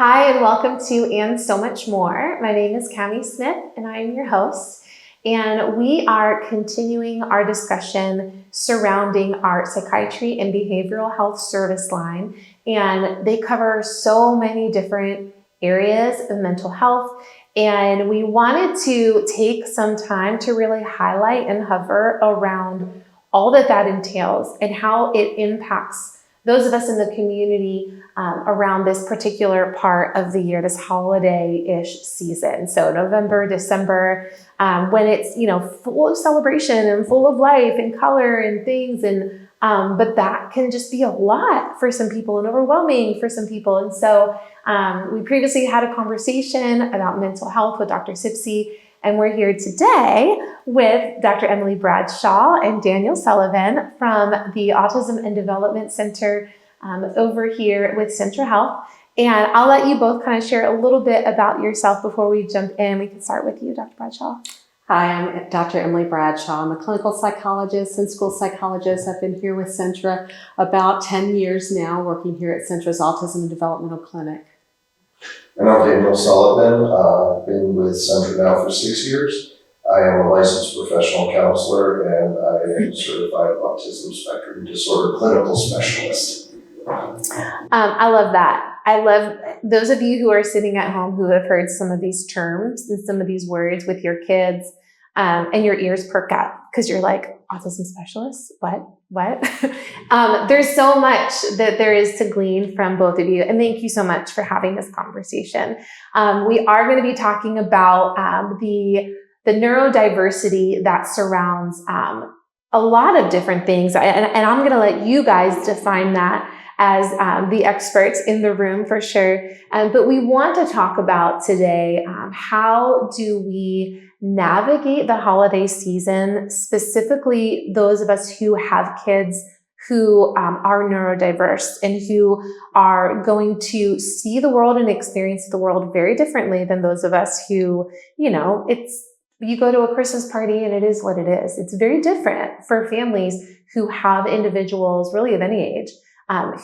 Hi, and welcome to And So Much More. My name is Cami Smith, and I am your host. And we are continuing our discussion surrounding our psychiatry and behavioral health service line. And they cover so many different areas of mental health. And we wanted to take some time to really highlight and hover around all that entails and how it impacts those of us in the community around this particular part of the year, this holiday-ish season. So November, December, when it's, full of celebration and full of life and color and things. And but that can just be a lot for some people and overwhelming for some people. And so we previously had a conversation about mental health with Dr. Sipsey, and we're here today with Dr. Emily Bradshaw and Daniel Sullivan from the Autism and Development Center over here with Centra Health. And I'll let you both kind of share a little bit about yourself before we jump in. We can start with you, Dr. Bradshaw. Hi, I'm Dr. Emily Bradshaw. I'm a clinical psychologist and school psychologist. I've been here with Centra about 10 years now, working here at Centra's Autism and Developmental Clinic. And I'm Daniel Sullivan. I've been with Centra now for 6 years. I am a licensed professional counselor and I am a certified autism spectrum disorder clinical specialist. I love that. I love those of you who are sitting at home who have heard some of these terms and some of these words with your kids, and your ears perk up because you're like, autism specialist? What? There's so much that there is to glean from both of you. And thank you so much for having this conversation. We are going to be talking about the neurodiversity that surrounds a lot of different things. And I'm going to let you guys define that as the experts in the room for sure. But we want to talk about today, how do we navigate the holiday season, specifically those of us who have kids who are neurodiverse and who are going to see the world and experience the world very differently than those of us who, you go to a Christmas party and it is what it is. It's very different for families who have individuals really of any age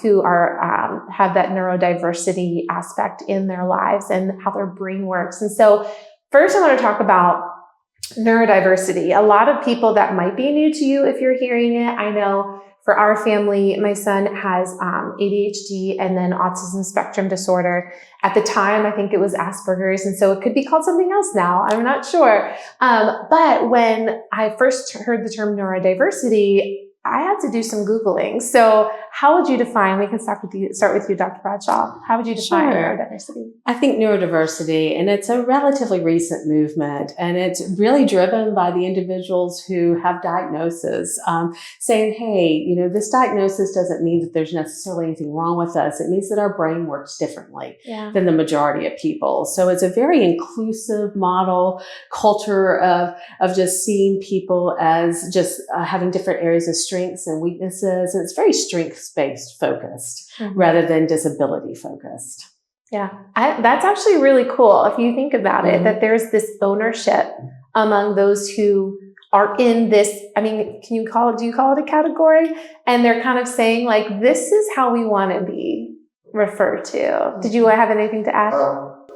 who are have that neurodiversity aspect in their lives and how their brain works. And so first I want to talk about neurodiversity. A lot of people that might be new to you if you're hearing it. I know for our family, my son has ADHD and then autism spectrum disorder. At the time, I think it was Asperger's, and so it could be called something else now. I'm not sure. But when I first heard the term neurodiversity, I had to do some Googling. So how would you define, we can start with you, Dr. Bradshaw. How would you define neurodiversity? I think neurodiversity, and it's a relatively recent movement, and it's really driven by the individuals who have diagnoses, saying, hey, this diagnosis doesn't mean that there's necessarily anything wrong with us. It means that our brain works differently than the majority of people. So it's a very inclusive model, culture of just seeing people as just having different areas of strengths and weaknesses. And it's very strengths-based focused rather than disability focused. Yeah, that's actually really cool if you think about it, that there's this ownership among those who are in this, do you call it a category? And they're kind of saying like, this is how we want to be referred to. Did you have anything to add?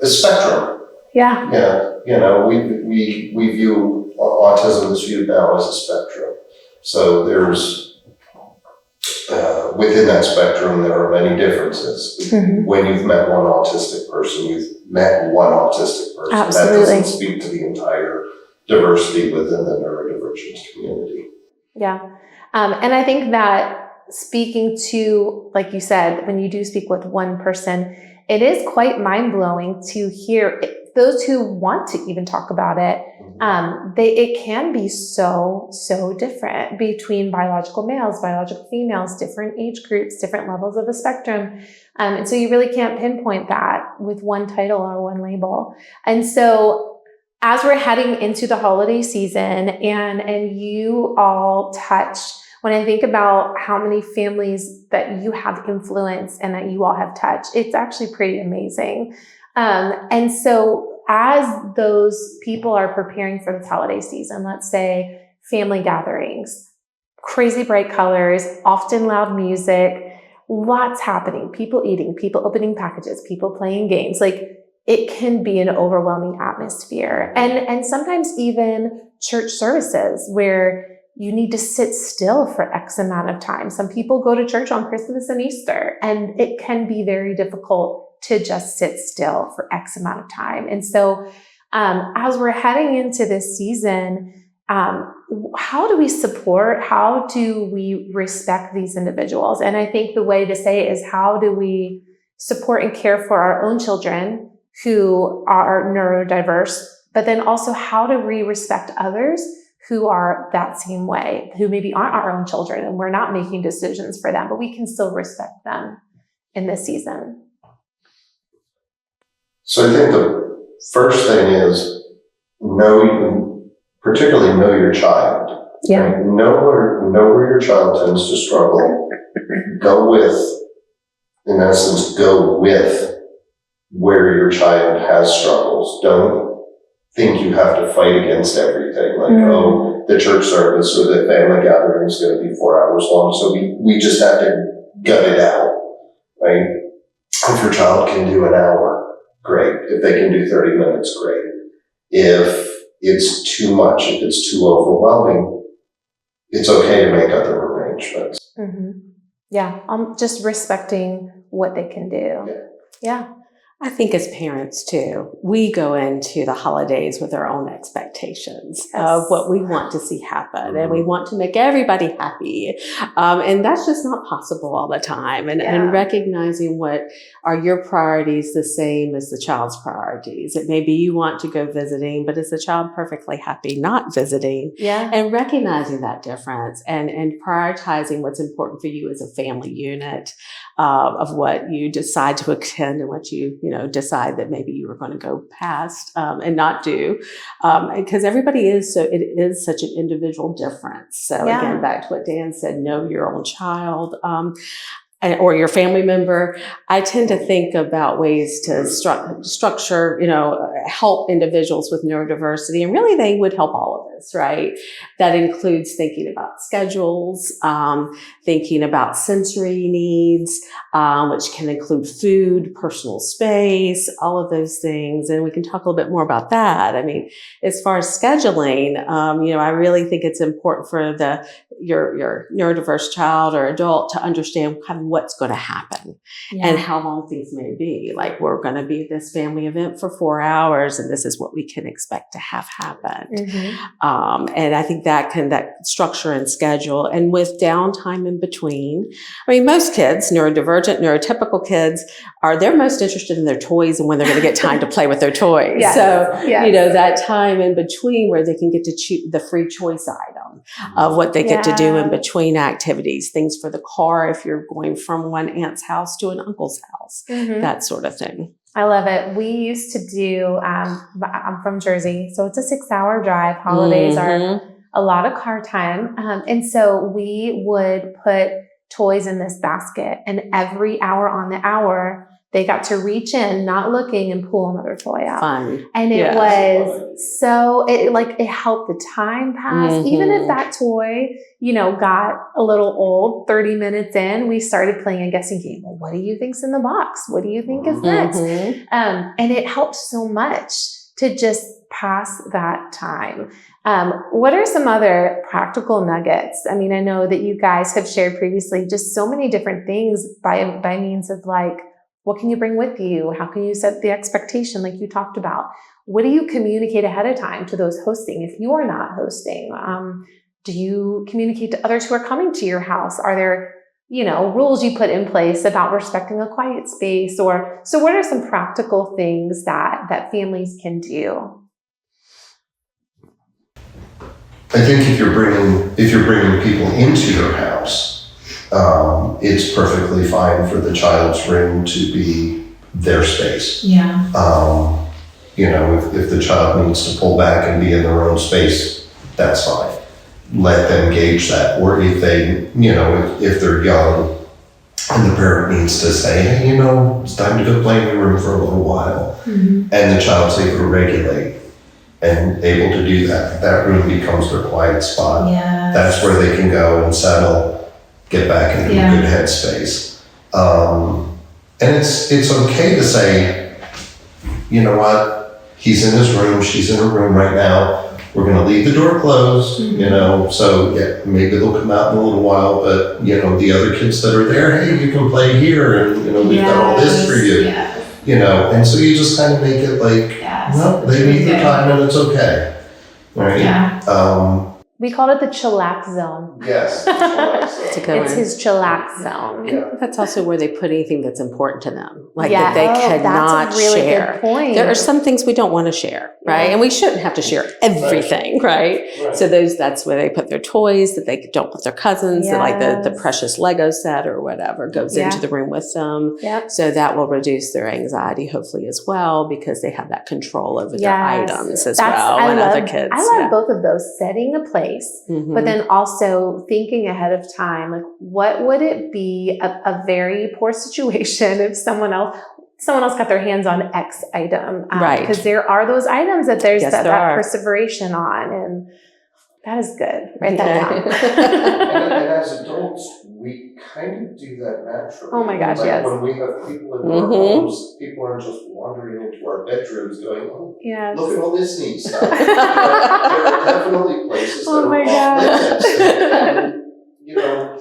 The spectrum. Yeah. Yeah, we view autism is viewed now as a spectrum. So there's, within that spectrum, there are many differences. When you've met one autistic person, you've met one autistic person. Absolutely. That doesn't speak to the entire diversity within the neurodivergent community. Yeah. And I think that speaking to, like you said, when you do speak with one person, it is quite mind-blowing to hear those who want to even talk about it. It can be so different between biological males, biological females, different age groups, different levels of the spectrum. And so you really can't pinpoint that with one title or one label. And so as we're heading into the holiday season and you all touch, when I think about how many families that you have influenced and that you all have touched, it's actually pretty amazing. And so as those people are preparing for this holiday season, let's say family gatherings, crazy bright colors, often loud music, lots happening, people eating, people opening packages, people playing games. Like, it can be an overwhelming atmosphere. And sometimes even church services where you need to sit still for X amount of time. Some people go to church on Christmas and Easter, and it can be very difficult to just sit still for X amount of time. And so as we're heading into this season, how do we support? How do we respect these individuals? And I think the way to say it is, how do we support and care for our own children who are neurodiverse, but then also how do we respect others who are that same way, who maybe aren't our own children and we're not making decisions for them, but we can still respect them in this season? So I think the first thing is particularly know your child. Yeah. Right? Know where your child tends to struggle. In essence, go with where your child has struggles. Don't think you have to fight against everything. Like, oh, the church service or the family gathering is going to be 4 hours long, so we just have to gut it out, right? If your child can do an hour, great. If they can do 30 minutes, great. If it's too much, if it's too overwhelming, it's okay to make other arrangements. Mm-hmm. Yeah, just respecting what they can do. Yeah. I think as parents too, we go into the holidays with our own expectations of what we want to see happen, and we want to make everybody happy. And that's just not possible all the time. And recognizing what are your priorities the same as the child's priorities. It may be you want to go visiting, but is the child perfectly happy not visiting? Yeah. And recognizing that difference and prioritizing what's important for you as a family unit of what you decide to attend and what you decide that maybe you were going to go past and not do, because everybody is it is such an individual difference. So again, back to what Dan said, know your own child. Or your family member. I tend to think about ways to structure, help individuals with neurodiversity, and really they would help all of us, right? That includes thinking about schedules, thinking about sensory needs, which can include food, personal space, all of those things. And we can talk a little bit more about that. I mean, as far as scheduling, I really think it's important for your neurodiverse child or adult to understand kind of what's going to happen and how long things may be. Like, we're going to be at this family event for 4 hours, and this is what we can expect to have happen. Mm-hmm. And I think that structure and schedule, and with downtime in between. I mean, most kids, neurodivergent, neurotypical kids, they're most interested in their toys and when they're going to get time to play with their toys. Yes. So, that time in between where they can get to choose the free choice item of what they get to do in between activities, things for the car if you're going from one aunt's house to an uncle's house, that sort of thing. I love it. We used to do, I'm from Jersey, so it's a 6-hour drive. Holidays are a lot of car time. And so we would put toys in this basket, and every hour on the hour, they got to reach in, not looking, and pull another toy out. Fun. And it was so, it helped the time pass. Even if that toy, got a little old, 30 minutes in, we started playing a guessing game. Well, what do you think's in the box? What do you think is next? And it helped so much to just pass that time. What are some other practical nuggets? I mean, I know that you guys have shared previously just so many different things by means of like, what can you bring with you? How can you set the expectation like you talked about? What do you communicate ahead of time to those hosting if you are not hosting? Do you communicate to others who are coming to your house? Are there, rules you put in place about respecting a quiet space? So what are some practical things that families can do? I think if you're bringing people into your house, it's perfectly fine for the child's room to be their space. Yeah. If the child needs to pull back and be in their own space, that's fine. Let them gauge that. Or if they, if they're young and the parent needs to say, hey, it's time to go play in the room for a little while. And the child's able to regulate and able to do that. That room becomes their quiet spot. Yes. That's where they can go and settle, get back into a good headspace. And it's okay to say, you know what, he's in his room, she's in her room right now. We're going to leave the door closed, you know, so yeah, maybe they'll come out in a little while, but you know, the other kids that are there, hey, you can play here, and you know, we've got all this for you, you know, and so you just kind of make it like, no, they need their time and it's okay, right? We called it the chillax zone. Yes, It's a good It's one. his chillax zone. And that's also where they put anything that's important to them, like that they cannot that's a really share. good point. There are some things we don't want to share, right? And we shouldn't have to share everything, right? So that's where they put their toys that they don't want their cousins, that like the precious Lego set or whatever goes into the room with them. So that will reduce their anxiety hopefully as well, because they have that control over their items as well. And other kids. I love both of those, setting a place, but then also thinking ahead of time, like what would it be a very poor situation if someone else got their hands on X item, right? Because there are those items that there's that perseveration on, and that is good. Write that down. And as adults, we kind of do that naturally. Oh my gosh, like yes. When we have people in our homes, people aren't just wandering into our bedrooms going, oh, look at all this neat stuff. There are definitely places that are off limits. And, you know,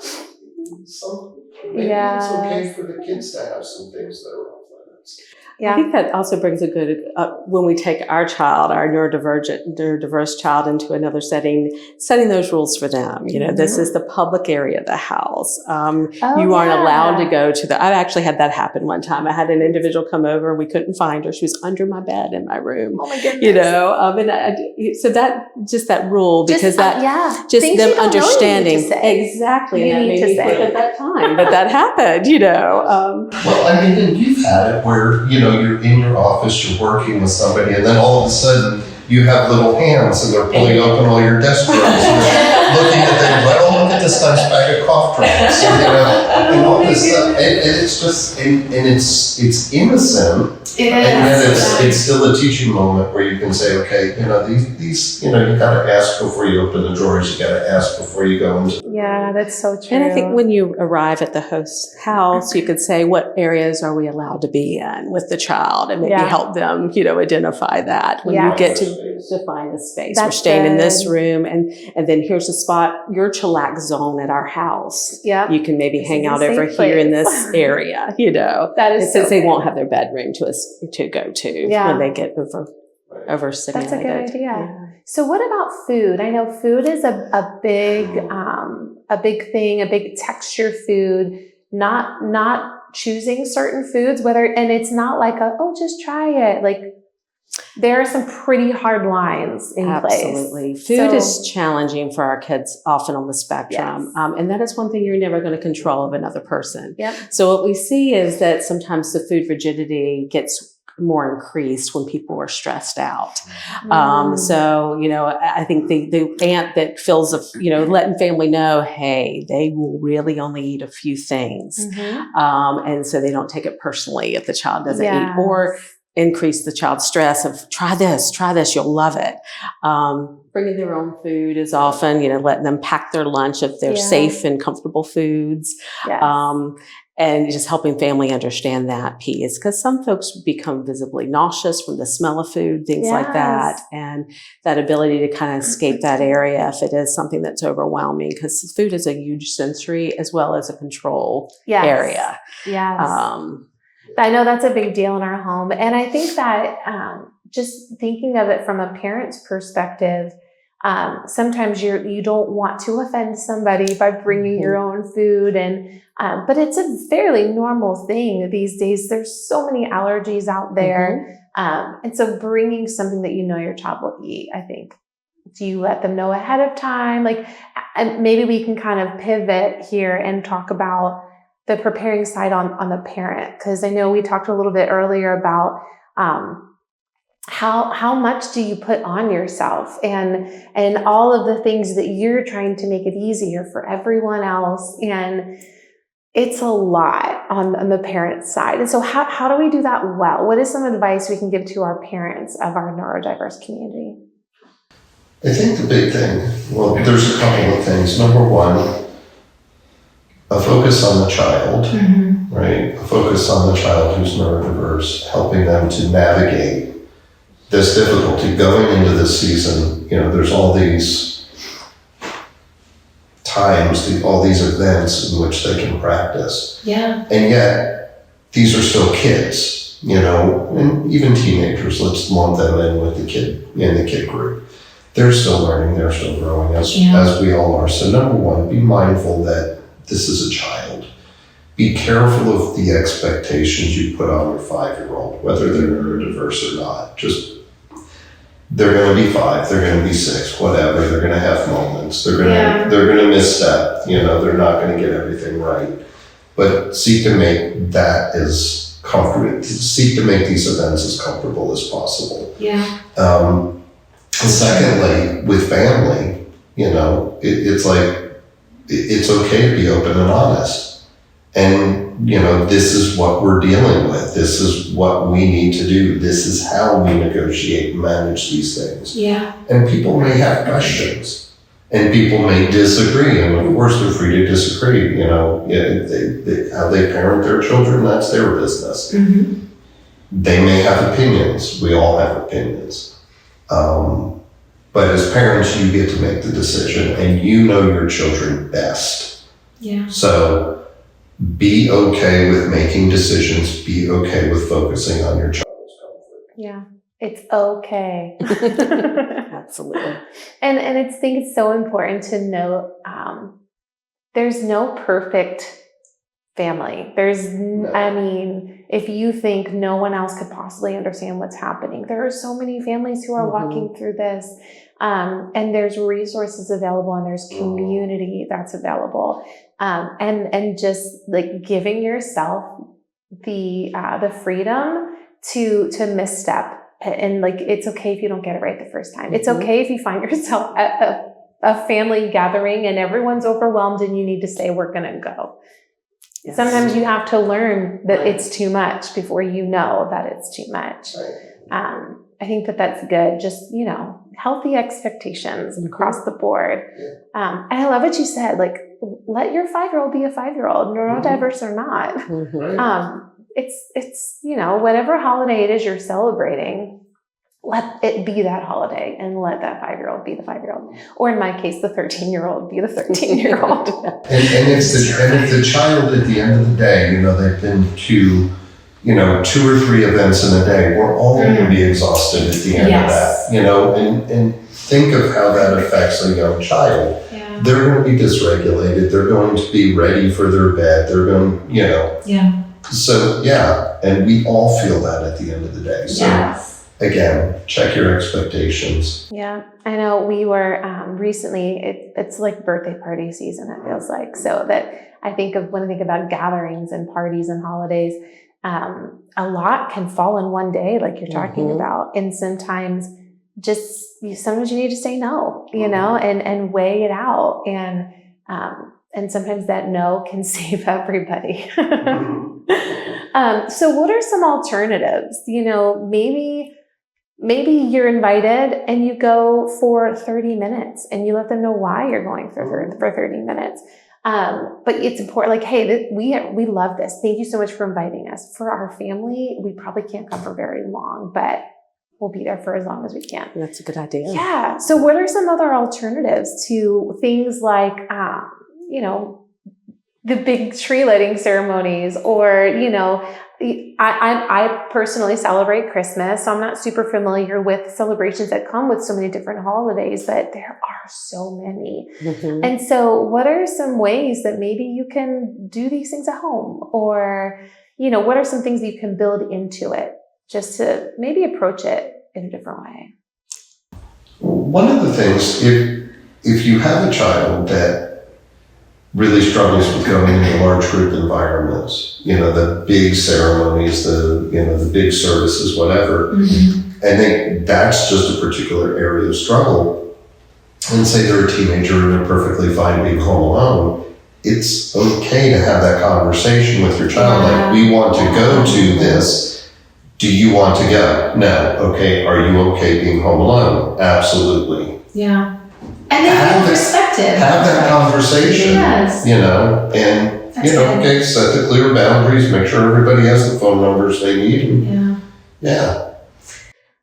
maybe it's okay for the kids to have some things that are off limits. I think that also brings a good, when we take our child, our neurodiverse child into another setting, setting those rules for them. You know, this is the public area of the house. You aren't allowed to go to I actually had that happen one time. I had an individual come over and we couldn't find her. She was under my bed in my room. Oh my goodness. You know, so that rule, because just things them understanding. Exactly. You need to say at that time that happened, you know. Well, I mean, and you've had it where, you know, you're in your office, you're working with somebody, and then all of a sudden you have little hands and they're pulling open all your desk drawers and you're looking at them like, oh, look at this nice bag of cough drops, you know, and all this stuff. And it's just, and it's innocent. And yet it's still a teaching moment where you can say, okay, you know, these, you know, you gotta ask before you open the drawers, you gotta ask before you go into. Yeah, that's so true. And I think when you arrive at the host's house, you could say, what areas are we allowed to be in with the child, and maybe help them, you know, identify that when you get to define the space. We're staying in this room, and then here's the spot, your chillax zone at our house. Yeah, you can maybe hang out over here in this area, you know. That is since they won't have their bedroom to go to when they get overstimulated. That's a good idea. Yeah. So what about food? I know food is a big thing, a big texture food, not choosing certain foods, and it's not like just try it. Like there are some pretty hard lines in place. Absolutely. Food is challenging for our kids, often on the spectrum. And that is one thing you're never going to control of another person. So what we see is that sometimes the food rigidity gets more increased when people are stressed out. So, you know, I think the aunt that feels letting family know, hey, they will really only eat a few things. And so they don't take it personally if the child doesn't eat, or increase the child's stress of try this, you'll love it. Bringing their own food is often, you know, letting them pack their lunch if they're safe and comfortable foods. And just helping family understand that piece, because some folks become visibly nauseous from the smell of food, things like that. And that ability to kind of escape that area if it is something that's overwhelming, because food is a huge sensory as well as a control area. I know that's a big deal in our home. And I think that just thinking of it from a parent's perspective, sometimes you don't want to offend somebody by bringing your own food, but it's a fairly normal thing these days. There's so many allergies out there. And so bringing something that you know your child will eat, I think, do you let them know ahead of time? Like, and maybe we can kind of pivot here and talk about the preparing side on the parent. Cause I know we talked a little bit earlier about, how much do you put on yourself and all of the things that you're trying to make it easier for everyone else. And it's a lot on the parent side. And so how do we do that well? What is some advice we can give to our parents of our neurodiverse community? I think the big thing, well, there's a couple of things. Number one, a focus on the child, right? A focus on the child who's neurodiverse, helping them to navigate this difficulty going into this season. You know, there's all these times, all these events in which they can practice. Yeah. And yet, these are still kids, you know, and even teenagers, let's lump them in with the kid group. They're still learning, they're still growing as we all are. So number one, be mindful that this is a child. Be careful of the expectations you put on your 5-year-old, whether they're neurodiverse or not. Just, they're going to be 5, they're going to be 6, whatever. They're going to have moments. They're going to misstep. You know, they're not going to get everything right. But seek to make that as comfortable. Seek to make these events as comfortable as possible. Yeah. And secondly, with family, you know, it's like it's okay to be open and honest. And, you know, this is what we're dealing with. This is what we need to do. This is how we negotiate and manage these things. Yeah. And people may have questions. And people may disagree. And of course, they're free to disagree. You know, how they parent their children, that's their business. Mm-hmm. They may have opinions. We all have opinions. But as parents, you get to make the decision, and you know your children best. Yeah. So be okay with making decisions. Be okay with focusing on your child's comfort. Yeah. It's okay. Absolutely. And I think it's so important to note, there's no perfect family. I mean, if you think no one else could possibly understand what's happening, there are so many families who are walking through this, and there's resources available, and there's community that's available, and just like giving yourself the freedom to misstep, and like it's okay if you don't get it right the first time. It's okay if you find yourself at a family gathering and everyone's overwhelmed and you need to say, we're gonna go. Yes. Sometimes you have to learn that it's too much before you know that it's too much. Right. I think that's good. Just, you know, healthy expectations across the board. And I love what you said, like, let your 5-year-old be a 5-year-old, neurodiverse or not. It's, you know, whatever holiday it is you're celebrating, let it be that holiday and let that 5-year-old be the 5-year-old. Or in my case, the 13-year-old be the 13-year-old. and if the child at the end of the day, you know, they've been to, you know, 2 or 3 events in a day, we're all going to be exhausted at the end of that, you know, and think of how that affects a young child. Yeah. They're going to be dysregulated. They're going to be ready for their bed. They're going, you know. Yeah. So, yeah, and we all feel that at the end of the day. So, again, check your expectations. Yeah, I know we were recently, it's like birthday party season, it feels like. So that I think of when I think about gatherings and parties and holidays, a lot can fall in one day, like you're talking about. And sometimes sometimes you need to say no, you know, and weigh it out. And sometimes that no can save everybody. So what are some alternatives? You know, maybe you're invited and you go for 30 minutes and you let them know why you're going for 30 minutes. But it's important, like, hey, we love this. Thank you so much for inviting us. For our family, we probably can't come for very long, but we'll be there for as long as we can. That's a good idea. Yeah. So what are some other alternatives to things like, you know, the big tree lighting ceremonies, or, you know, I personally celebrate Christmas, so I'm not super familiar with celebrations that come with so many different holidays, but there are so many. And so what are some ways that maybe you can do these things at home? Or, you know, what are some things that you can build into it just to maybe approach it in a different way? One of the things, if you have a child that really struggles with going into large group environments, you know, the big ceremonies, the big services, whatever. I think that's just a particular area of struggle. And say they're a teenager and they're perfectly fine being home alone. It's okay to have that conversation with your child. Like, we want to go to this. Do you want to go? No. Okay. Are you okay being home alone? Absolutely. Yeah. And they have perspective. Have that conversation. Yes. You know, and Okay, set the clear boundaries, make sure everybody has the phone numbers they need. And, yeah.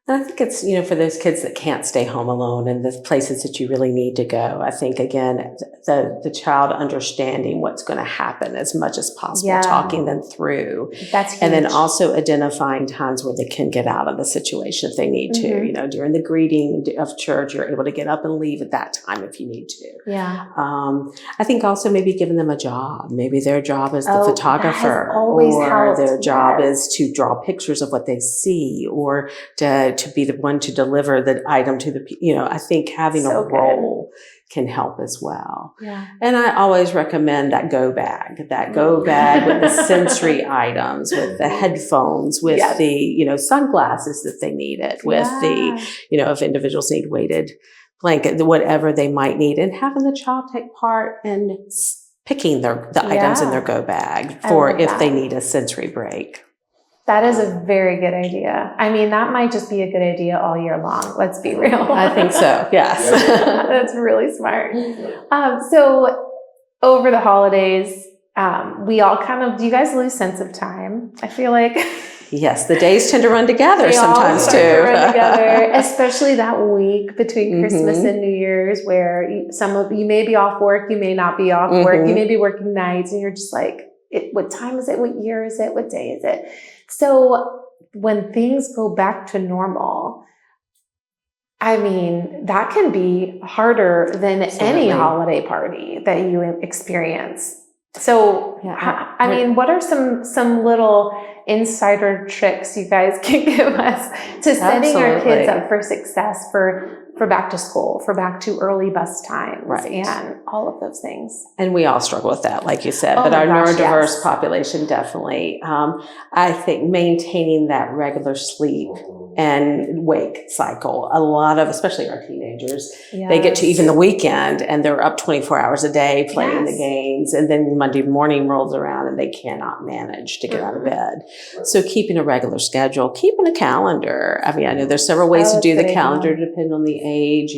And I think it's, for those kids that can't stay home alone and the places that you really need to go. I think, again, the child understanding what's going to happen as much as possible, talking them through. That's huge. And then also identifying times where they can get out of the situation if they need to. During the greeting of church, you're able to get up and leave at that time if you need to. Yeah. I think also maybe giving them a job. Maybe their job is the photographer, that has always or helped. their job is to draw pictures of what they see, or to be the one to deliver the item to the, I think having a role can help as well. Yeah. And I always recommend that go bag with the sensory items, with the headphones, with the, sunglasses that they needed, with the, if individuals need weighted blanket, whatever they might need, and having the child take part in picking the items in their go bag for if they need a sensory break. That is a very good idea. I mean, that might just be a good idea all year long. Let's be real. I think so. Yes. That's really smart. So over the holidays, we all do you guys lose sense of time? I feel like. Yes, the days tend to run together they sometimes all too. Run together, especially that week between Christmas and New Year's, where some of you may be off work, you may not be off work, you may be working nights, and you're just like, what time is it? What year is it? What day is it? So when things go back to normal, I mean, that can be harder than any holiday party that you experience. So, I mean, what are some little insider tricks you guys can give us to setting our kids up for success for back to school, for back to early bus times, and all of those things? And we all struggle with that, like you said, but our neurodiverse population definitely. I think maintaining that regular sleep and wake cycle, a lot of, especially our teenagers, they get to even the weekend and they're up 24 hours a day playing the games, and then Monday morning rolls around and they cannot manage to get out of bed. So keeping a regular schedule, keeping a calendar. I mean, I know there's several ways to do the calendar depending on the age,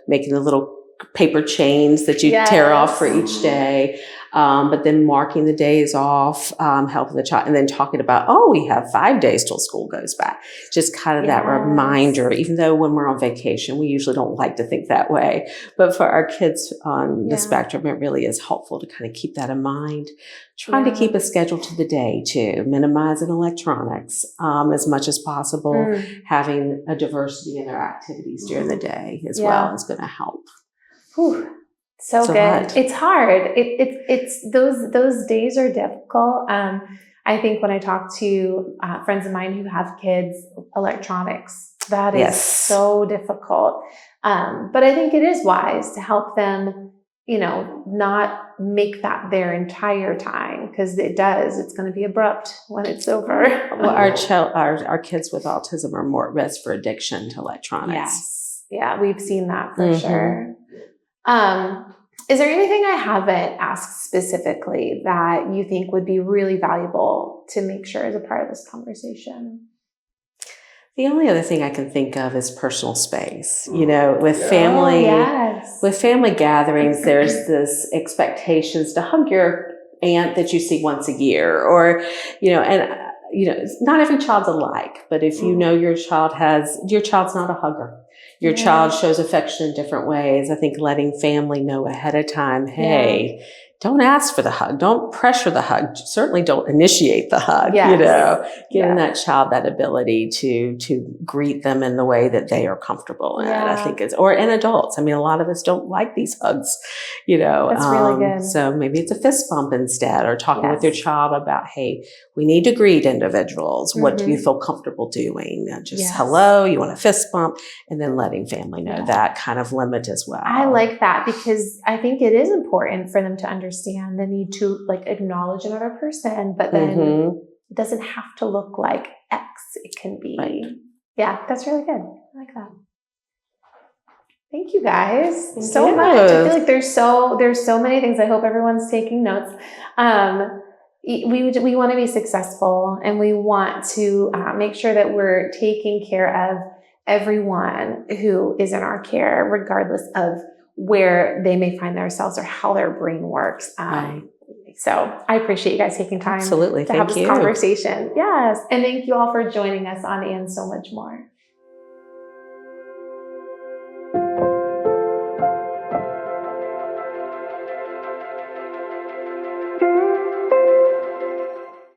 making the little paper chains that you tear off for each day. But then marking the days off, helping the child, and then talking about, we have 5 days till school goes back. Just kind of that reminder, even though when we're on vacation, we usually don't like to think that way. But for our kids on the spectrum, it really is helpful to kind of keep that in mind. Trying to keep a schedule to the day too, minimizing electronics as much as possible. Having a diversity in their activities during the day as well is going to help. Whew. So good. Hard. It's hard. It's those days are difficult. I think when I talk to friends of mine who have kids, electronics, that is so difficult. But I think it is wise to help them, not make that their entire time, because it's going to be abrupt when it's over. Well, our kids with autism are more at risk for addiction to electronics. Yes. Yeah, we've seen that for sure. Is there anything I haven't asked specifically that you think would be really valuable to make sure is a part of this conversation? The only other thing I can think of is personal space. With family, with family gatherings, there's this expectations to hug your aunt that you see once a year, or, not every child's alike, but if your child's not a hugger. Your child shows affection in different ways. I think letting family know ahead of time, hey, don't ask for the hug. Don't pressure the hug. Certainly don't initiate the hug, giving that child that ability to greet them in the way that they are comfortable in. I think and adults. I mean, a lot of us don't like these hugs, That's really good. So maybe it's a fist bump instead, or talking with your child about, hey, we need to greet individuals. What do you feel comfortable doing? Just hello, you want a fist bump, and then letting family know that kind of limit as well. I like that, because I think it is important for them to understand the need to acknowledge another person, but then it doesn't have to look like X. It can be, that's really good. I like that. Thank you guys so much. I feel like there's so many things. I hope everyone's taking notes. We want to be successful, and we want to make sure that we're taking care of everyone who is in our care, regardless of where they may find themselves or how their brain works. So I appreciate you guys taking time Absolutely. to have Thank this you. conversation. Yes. And thank you all for joining us on And So Much More.